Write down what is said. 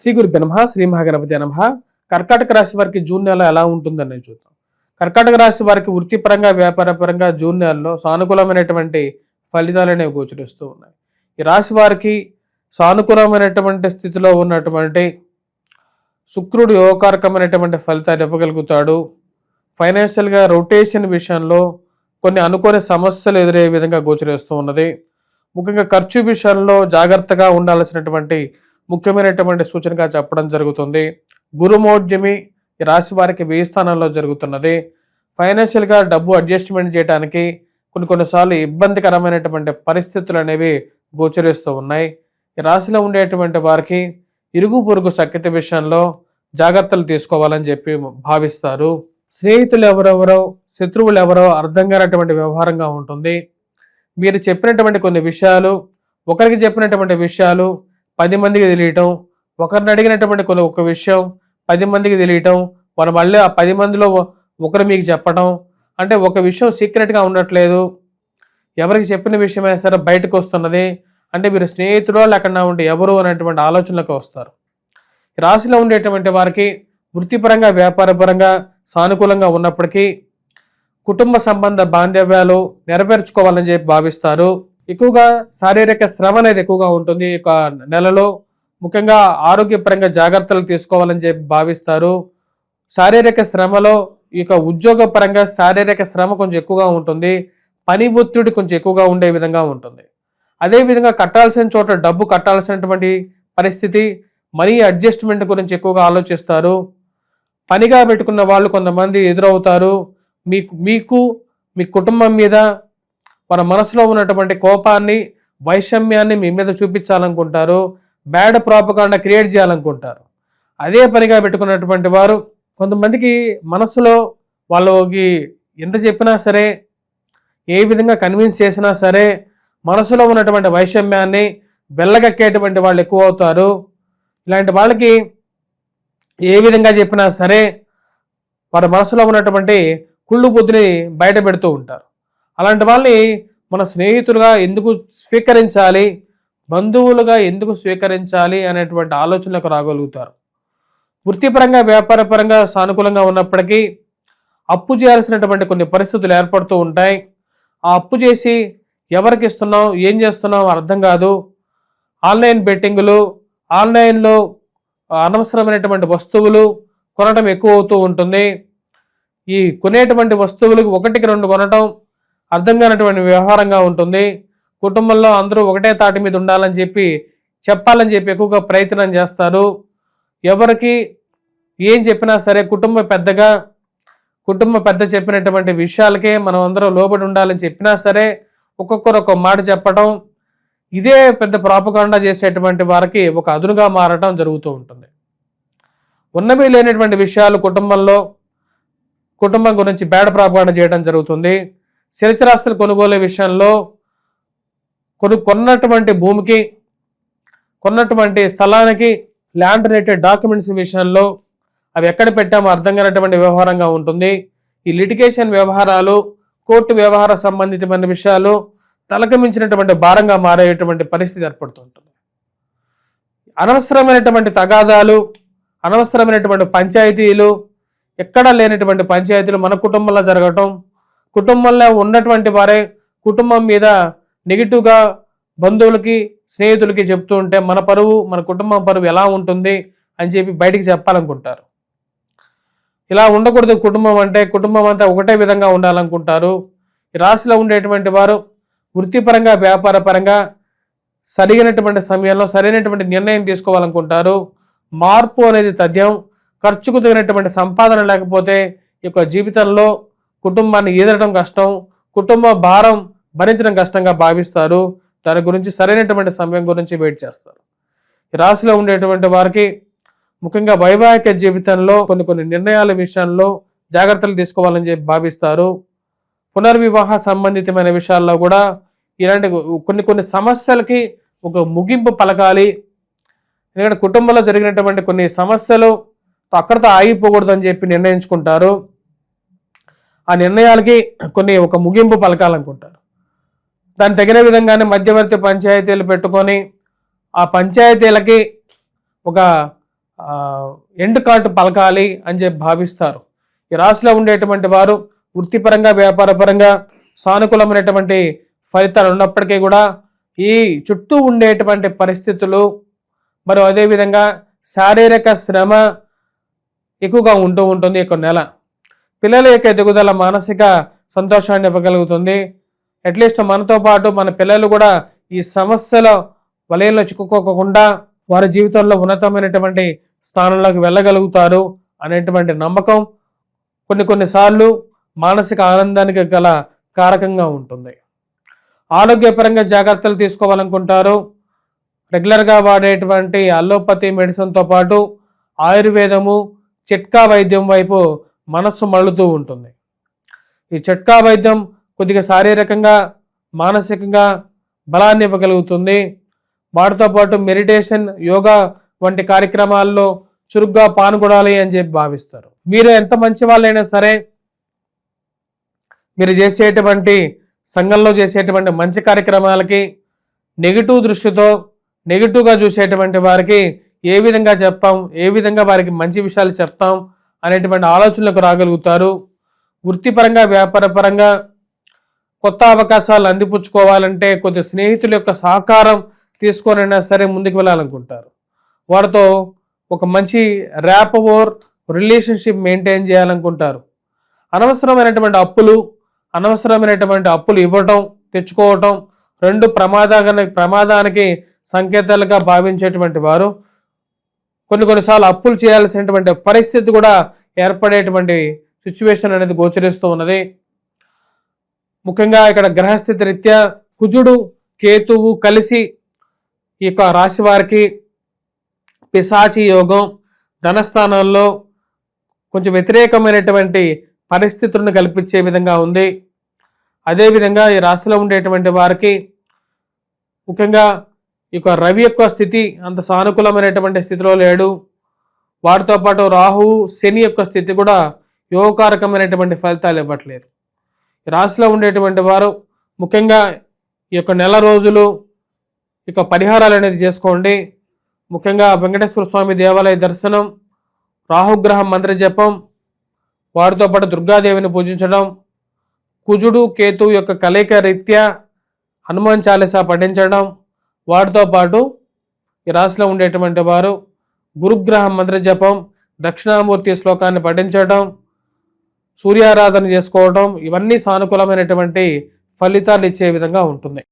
శ్రీ గురుభ్యో నమః. శ్రీ మహాగణపతి నమః. కర్కాటక రాశి వారికి జూన్ నెల ఎలా ఉంటుందని చూద్దాం. కర్కాటక రాశి వారికి వృత్తిపరంగా వ్యాపారపరంగా జూన్ నెలలో సానుకూలమైనటువంటి ఫలితాలు అనేవి గోచరిస్తూ ఉన్నాయి. ఈ రాశి వారికి సానుకూలమైనటువంటి స్థితిలో ఉన్నటువంటి శుక్రుడు యోగకారకమైనటువంటి ఫలితాలు ఇవ్వగలుగుతాడు. ఫైనాన్షియల్గా రొటేషన్ విషయంలో కొన్ని అనుకోని సమస్యలు ఎదురయ్యే విధంగా గోచరిస్తూ ఉన్నది. ముఖ్యంగా ఖర్చు విషయంలో జాగ్రత్తగా ఉండాల్సినటువంటి ముఖ్యమైనటువంటి సూచనగా చెప్పడం జరుగుతుంది. గురుమౌఢ్యమి ఈ రాశి వారికి 1000 స్థానంలో జరుగుతున్నది. ఫైనాన్షియల్గా డబ్బు అడ్జస్ట్మెంట్ చేయడానికి కొన్నిసార్లు ఇబ్బందికరమైనటువంటి పరిస్థితులు అనేవి గోచరిస్తూ ఉన్నాయి. ఈ రాశిలో ఉండేటువంటి వారికి ఇరుగు పొరుగు సఖ్యత విషయంలో జాగ్రత్తలు తీసుకోవాలని చెప్పి భావిస్తారు. స్నేహితులు ఎవరెవరో శత్రువులు ఎవరో అర్థం కానటువంటి వ్యవహారంగా ఉంటుంది. మీరు చెప్పినటువంటి కొన్ని విషయాలు ఒకరికి చెప్పినటువంటి విషయాలు 10 మందికి తెలియటం, ఒకరిని అడిగినటువంటి ఒక విషయం 10 మందికి తెలియటం, వాళ్ళు మళ్ళీ ఆ 10 మందిలో ఒకరు మీకు చెప్పటం, అంటే ఒక విషయం సీక్రెట్గా ఉండట్లేదు, ఎవరికి చెప్పిన విషయమైనా సరే బయటకు వస్తున్నది. అంటే మీరు స్నేహితులో లేకుండా ఉంటే ఎవరు అనేటువంటి ఆలోచనలకు వస్తారు. రాశిలో ఉండేటువంటి వారికి వృత్తిపరంగా వ్యాపారపరంగా సానుకూలంగా ఉన్నప్పటికీ కుటుంబ సంబంధ బాంధవ్యాలు నెరవేర్చుకోవాలని చెప్పి భావిస్తారు. ఎక్కువగా శారీరక శ్రమ అనేది ఎక్కువగా ఉంటుంది ఈ నెలలో. ముఖ్యంగా ఆరోగ్యపరంగా జాగ్రత్తలు తీసుకోవాలని చెప్పి భావిస్తారు. శారీరక శ్రమలో ఉద్యోగ పరంగా శారీరక శ్రమ కొంచెం ఎక్కువగా ఉంటుంది. పని ఒత్తిడి కొంచెం ఎక్కువగా ఉండే విధంగా ఉంటుంది. అదేవిధంగా కట్టాల్సిన చోట డబ్బు కట్టాల్సినటువంటి పరిస్థితి, మనీ అడ్జస్ట్మెంట్ గురించి ఎక్కువగా ఆలోచిస్తారు. పనిగా పెట్టుకున్న వాళ్ళు కొంతమంది ఎదురవుతారు. మీకు మీ కుటుంబం మీద మన మనసులో ఉన్నటువంటి కోపాన్ని వైషమ్యాన్ని మీ మీద చూపించాలనుకుంటారు. బ్యాడ్ ప్రాపగాండా క్రియేట్ చేయాలనుకుంటారు. అదే పనిగా పెట్టుకున్నటువంటి వారు కొంతమందికి మనసులో వాళ్ళకి ఎంత చెప్పినా సరే, ఏ విధంగా కన్విన్స్ చేసినా సరే మనసులో ఉన్నటువంటి వైషమ్యాన్ని వెళ్ళగక్కేటువంటి వాళ్ళు ఎక్కువ అవుతారు. ఇలాంటి వాళ్ళకి ఏ విధంగా చెప్పినా సరే వారి మనసులో ఉన్నటువంటి కుళ్ళు బుద్ధిని బయట పెడుతూ ఉంటారు. అలాంటి వాళ్ళని మన స్నేహితులుగా ఎందుకు స్వీకరించాలి, బంధువులుగా ఎందుకు స్వీకరించాలి అనేటువంటి ఆలోచనలకు రాగలుగుతారు. వృత్తిపరంగా వ్యాపారపరంగా సానుకూలంగా ఉన్నప్పటికీ అప్పు చేయాల్సినటువంటి కొన్ని పరిస్థితులు ఏర్పడుతూ ఉంటాయి. ఆ అప్పు చేసి ఎవరికి ఇస్తున్నాం, ఏం చేస్తున్నాం అర్థం కాదు. ఆన్లైన్ బెట్టింగులు, ఆన్లైన్లో అనవసరమైనటువంటి వస్తువులు కొనటం ఎక్కువ అవుతూ ఉంటుంది. ఈ కొనేటువంటి వస్తువులకు 1కి 2 కొనటం అర్థం కానటువంటి వ్యవహారంగా ఉంటుంది. కుటుంబంలో అందరూ ఒకటే తాటి మీద ఉండాలని చెప్పాలని చెప్పి ఎక్కువగా ప్రయత్నం చేస్తారు. ఎవరికి ఏం చెప్పినా సరే కుటుంబ పెద్ద చెప్పినటువంటి విషయాలకే మనం అందరూ లోబడి ఉండాలని చెప్పినా సరే ఒక్కొక్కరు ఒక మాట చెప్పడం, ఇదే పెద్ద ప్రాపగాండా చేసేటువంటి వారికి ఒక అదునుగా మారటం జరుగుతూ ఉంటుంది. ఉన్నవి లేనటువంటి విషయాలు కుటుంబం గురించి బ్యాడ్ ప్రాపగాండా చేయడం జరుగుతుంది. స్థిరచరాస్తుల కొనుగోలు విషయంలో కొన్నటువంటి భూమికి, కొన్నటువంటి స్థలానికి ల్యాండ్ రిలేటెడ్ డాక్యుమెంట్స్ విషయంలో అవి ఎక్కడ పెట్టామో అర్థం కానటువంటి వ్యవహారంగా ఉంటుంది. ఈ లిటిగేషన్ వ్యవహారాలు, కోర్టు వ్యవహార సంబంధితమైన విషయాలు తలకు మించినటువంటి భారంగా మారేటువంటి పరిస్థితి ఏర్పడుతుంటుంది. అనవసరమైనటువంటి తగాదాలు, అనవసరమైనటువంటి పంచాయతీలు, ఎక్కడా లేనటువంటి పంచాయతీలు మన కుటుంబంలో జరగటం, కుటుంబంలో ఉన్నటువంటి వారే కుటుంబం మీద నెగిటివ్గా బంధువులకి స్నేహితులకి చెప్తూ ఉంటే మన కుటుంబం పరువు ఎలా ఉంటుంది అని చెప్పి బయటికి చెప్పాలనుకుంటారు. ఇలా ఉండకూడదు. కుటుంబం అంతా ఒకటే విధంగా ఉండాలనుకుంటారు. ఈ రాశిలో ఉండేటువంటి వారు వృత్తిపరంగా వ్యాపారపరంగా సరైనటువంటి సమయంలో సరైనటువంటి నిర్ణయం తీసుకోవాలనుకుంటారు. మార్పు అనేది తథ్యం. ఖర్చుకు తగినటువంటి సంపాదన లేకపోతే ఈ జీవితంలో కుటుంబాన్ని ఈదడం కష్టం, కుటుంబ భారం భరించడం కష్టంగా భావిస్తారు. దాని గురించి సరైనటువంటి సమయం గురించి వెయిట్ చేస్తారు. ఈ రాశిలో ఉండేటువంటి వారికి ముఖ్యంగా వైవాహిక జీవితంలో కొన్ని నిర్ణయాల విషయంలో జాగ్రత్తలు తీసుకోవాలని చెప్పి భావిస్తారు. పునర్వివాహ సంబంధితమైన విషయాల్లో కూడా ఇలాంటి కొన్ని సమస్యలకి ఒక ముగింపు పలకాలి. ఎందుకంటే కుటుంబంలో జరిగినటువంటి కొన్ని సమస్యలు అక్కడితో ఆగిపోకూడదని చెప్పి నిర్ణయించుకుంటారు. ఆ నిర్ణయాలకి ఒక ముగింపు పలకాలనుకుంటారు. దానికి తగిన విధంగానే మధ్యవర్తి పంచాయతీలు పెట్టుకొని ఆ పంచాయతీలకి ఒక ఎండ్ కార్డు పలకాలి అని చెప్పి భావిస్తారు. ఈ రాశిలో ఉండేటువంటి వారు వృత్తిపరంగా వ్యాపారపరంగా సానుకూలమైనటువంటి ఫలితాలు ఉన్నప్పటికీ కూడా ఈ చుట్టూ ఉండేటువంటి పరిస్థితులు మరియు అదేవిధంగా శారీరక శ్రమ ఎక్కువగా ఉంటూ ఉంటుంది ఈ నెల. పిల్లల యొక్క ఎదుగుదల మానసిక సంతోషాన్ని ఇవ్వగలుగుతుంది. అట్లీస్ట్ మనతో పాటు మన పిల్లలు కూడా ఈ సమస్యల వలయంలో చిక్కుకోకుండా వారి జీవితంలో ఉన్నతమైనటువంటి స్థానంలోకి వెళ్ళగలుగుతారు అనేటువంటి నమ్మకం కొన్నిసార్లు మానసిక ఆనందానికి గల కారకంగా ఉంటుంది. ఆరోగ్యపరంగా జాగ్రత్తలు తీసుకోవాలనుకుంటారు. రెగ్యులర్గా వాడేటువంటి అల్లోపతి మెడిసిన్తో పాటు ఆయుర్వేదము చిట్కా వైద్యం వైపు మనస్సు మళ్ళుతూ ఉంటుంది. ఈ చిట్కా వైద్యం కొద్దిగా శారీరకంగా మానసికంగా బలాన్ని ఇవ్వగలుగుతుంది. వాటితో పాటు మెడిటేషన్ యోగా వంటి కార్యక్రమాల్లో చురుగ్గా పాల్గొనాలి అని చెప్పి భావిస్తారు. మీరు ఎంత మంచి వాళ్ళైనా సరే మీరు చేసేటువంటి సంఘంలో చేసేటువంటి మంచి కార్యక్రమాలకి నెగిటివ్ దృష్టితో నెగిటివ్గా చూసేటువంటి వారికి ఏ విధంగా చెప్తాం, ఏ విధంగా వారికి మంచి విషయాలు చెప్తాం అనేటువంటి ఆలోచనలకు రాగలుగుతారు. వృత్తిపరంగా వ్యాపారపరంగా కొత్త అవకాశాలు అందిపుచ్చుకోవాలంటే కొద్ది స్నేహితుల యొక్క సహకారం తీసుకొనైనా సరే ముందుకు వెళ్ళాలనుకుంటారు. వారితో ఒక మంచి ర్యాపవోర్ రిలేషన్షిప్ మెయింటైన్ చేయాలనుకుంటారు. అనవసరమైనటువంటి అప్పులు ఇవ్వటం తెచ్చుకోవటం రెండు ప్రమాదానికి సంకేతాలుగా భావించేటువంటి వారు కొన్నిసార్లు అప్పులు చేయాల్సినటువంటి పరిస్థితి కూడా ఏర్పడేటువంటి సిచ్యువేషన్ అనేది గోచరిస్తూ ఉన్నది. ముఖ్యంగా ఇక్కడ గ్రహస్థితి రీత్యా కుజుడు కేతువు కలిసి ఈ యొక్క రాశి వారికి పిశాచి యోగం ధనస్థానంలో కొంచెం వ్యతిరేకమైనటువంటి పరిస్థితులను కల్పించే విధంగా ఉంది. అదేవిధంగా ఈ రాశిలో ఉండేటువంటి వారికి ముఖ్యంగా ఈ యొక్క రవి యొక్క స్థితి అంత సానుకూలమైనటువంటి స్థితిలో లేడు. వాటితో పాటు రాహువు శని యొక్క స్థితి కూడా యోగకారకమైనటువంటి ఫలితాలు ఇవ్వట్లేదు. ఈ రాశిలో ఉండేటువంటి వారు ముఖ్యంగా ఈ యొక్క నెల రోజులు ఇక పరిహారాలు అనేది చేసుకోండి. ముఖ్యంగా వెంకటేశ్వర స్వామి దేవాలయ దర్శనం, రాహుగ్రహం మంత్ర జపం, వాటితో పాటు దుర్గాదేవిని పూజించడం, కుజుడు కేతు యొక్క కలయిక రీత్యా హనుమాన్ చాలీసా పఠించడం, వాటితో పాటు ఈ రాశిలో ఉండేటువంటి వారు గురుగ్రహం మంత్ర జపం, దక్షిణామూర్తి శ్లోకాన్ని పఠించడం, సూర్యారాధన చేసుకోవడం, ఇవన్నీ సానుకూలమైనటువంటి ఫలితాలు ఇచ్చే విధంగా ఉంటుంది.